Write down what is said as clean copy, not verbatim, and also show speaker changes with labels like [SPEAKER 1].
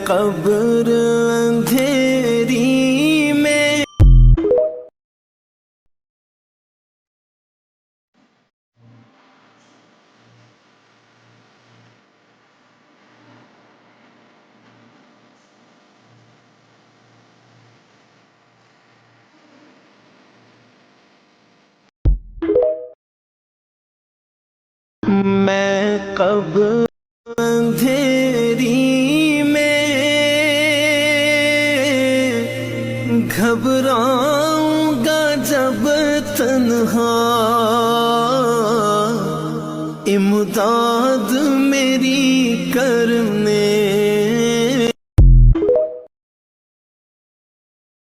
[SPEAKER 1] कब्र अंधेरी में। मैं कब्र अंधेरी में घबराऊंगा जब तन्हा, इमदाद मेरी करने।